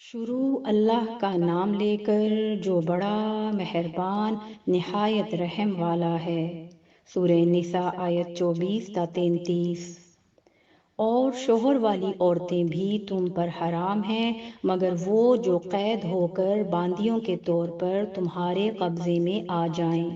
شروع اللہ کا نام لے کر جو بڑا مہربان نہایت رحم والا ہے۔ سورہ نساء آیت 24 تا 33۔ اور شوہر والی عورتیں بھی تم پر حرام ہیں مگر وہ جو قید ہو کر باندیوں کے طور پر تمہارے قبضے میں آ جائیں۔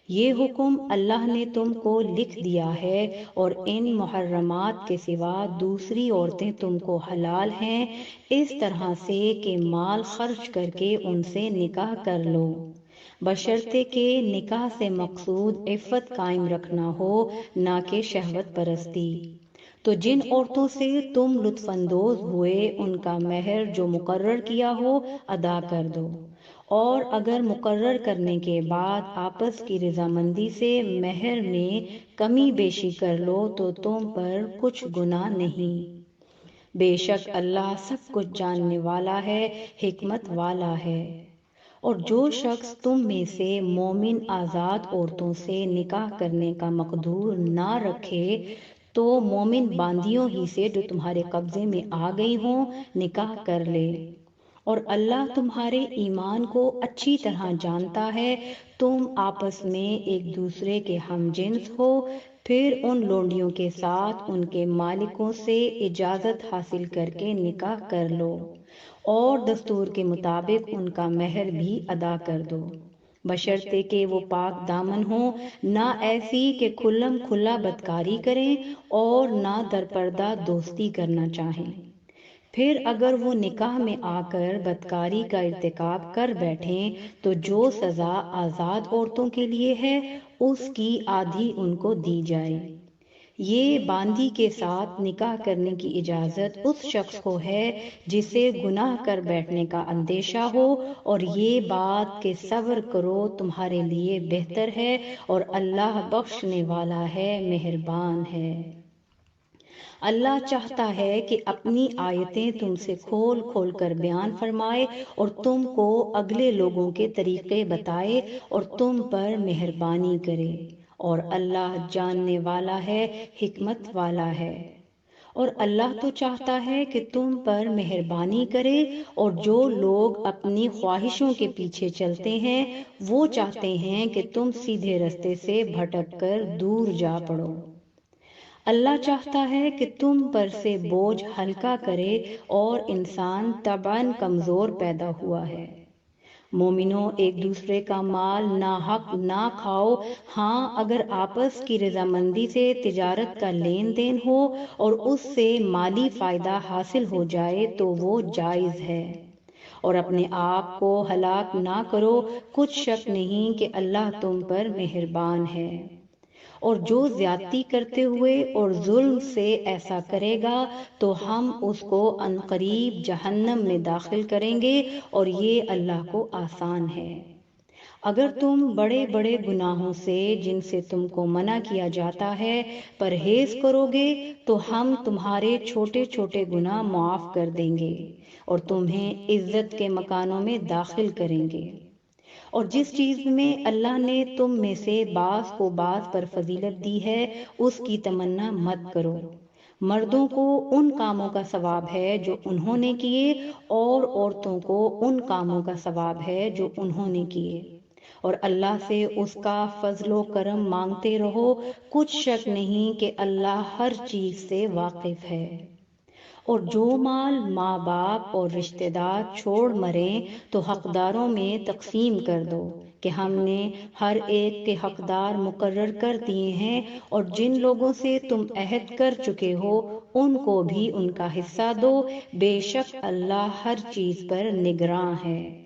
یہ حکم اللہ نے تم کو لکھ دیا ہے اور ان محرمات کے سوا دوسری عورتیں تم کو حلال ہیں، اس طرح سے کہ مال خرچ کر کے ان سے نکاح کر لو، بشرطے کہ نکاح سے مقصود عفت قائم رکھنا ہو، نہ کہ شہوت پرستی۔ تو جن عورتوں سے تم لطف اندوز ہوئے ان کا مہر جو مقرر کیا ہو ادا کر دو، اور اگر مقرر کرنے کے بعد آپس کی رضامندی سے مہر میں کمی بیشی کر لو تو تم پر کچھ گناہ نہیں۔ بے شک اللہ سب کچھ جاننے والا ہے، حکمت والا ہے۔ اور جو شخص تم میں سے مومن آزاد عورتوں سے نکاح کرنے کا مقدور نہ رکھے تو مومن باندیوں ہی سے جو تمہارے قبضے میں آ گئی ہوں نکاح کر لے، اور اللہ تمہارے ایمان کو اچھی طرح جانتا ہے۔ تم آپس میں ایک دوسرے کے ہم جنس ہو، پھر ان لونڈیوں کے ساتھ ان کے مالکوں سے اجازت حاصل کر کے نکاح کر لو، اور دستور کے مطابق ان کا مہر بھی ادا کر دو، بشرطے کہ وہ پاک دامن ہوں، نہ ایسی کہ کھلم کھلا بدکاری کریں اور نہ درپردہ دوستی کرنا چاہیں۔ پھر اگر وہ نکاح میں آ کر بدکاری کا ارتکاب کر بیٹھیں تو جو سزا آزاد عورتوں کے لیے ہے اس کی آدھی ان کو دی جائے۔ یہ باندی کے ساتھ نکاح کرنے کی اجازت اس شخص کو ہے جسے گناہ کر بیٹھنے کا اندیشہ ہو، اور یہ بات کہ صبر کرو تمہارے لیے بہتر ہے، اور اللہ بخشنے والا ہے، مہربان ہے۔ اللہ چاہتا ہے کہ اپنی آیتیں تم سے کھول کھول کر بیان فرمائے اور تم کو اگلے لوگوں کے طریقے بتائے اور تم پر مہربانی کرے، اور اللہ جاننے والا ہے، حکمت والا ہے۔ اور اللہ تو چاہتا ہے کہ تم پر مہربانی کرے، اور جو لوگ اپنی خواہشوں کے پیچھے چلتے ہیں وہ چاہتے ہیں کہ تم سیدھے رستے سے بھٹک کر دور جا پڑو۔ اللہ چاہتا ہے کہ تم پر سے بوجھ ہلکا کرے، اور انسان طبعاً کمزور پیدا ہوا ہے۔ مومنوں، ایک دوسرے کا مال ناحق نہ کھاؤ، ہاں اگر آپس کی رضامندی سے تجارت کا لین دین ہو اور اس سے مالی فائدہ حاصل ہو جائے تو وہ جائز ہے، اور اپنے آپ کو ہلاک نہ کرو، کچھ شک نہیں کہ اللہ تم پر مہربان ہے۔ اور جو زیادتی کرتے ہوئے اور ظلم سے ایسا کرے گا تو ہم اس کو عنقریب جہنم میں داخل کریں گے، اور یہ اللہ کو آسان ہے۔ اگر تم بڑے بڑے گناہوں سے جن سے تم کو منع کیا جاتا ہے پرہیز کرو گے تو ہم تمہارے چھوٹے چھوٹے گناہ معاف کر دیں گے اور تمہیں عزت کے مکانوں میں داخل کریں گے۔ اور جس چیز میں اللہ نے تم میں سے بعض کو بعض پر فضیلت دی ہے اس کی تمنا مت کرو۔ مردوں کو ان کاموں کا ثواب ہے جو انہوں نے کیے، اور عورتوں کو ان کاموں کا ثواب ہے جو انہوں نے کیے، اور اللہ سے اس کا فضل و کرم مانگتے رہو، کچھ شک نہیں کہ اللہ ہر چیز سے واقف ہے۔ اور جو مال ماں باپ اور رشتہ دار چھوڑ مریں تو حقداروں میں تقسیم کر دو کہ ہم نے ہر ایک کے حقدار مقرر کر دیے ہیں، اور جن لوگوں سے تم عہد کر چکے ہو ان کو بھی ان کا حصہ دو، بے شک اللہ ہر چیز پر نگراں ہے۔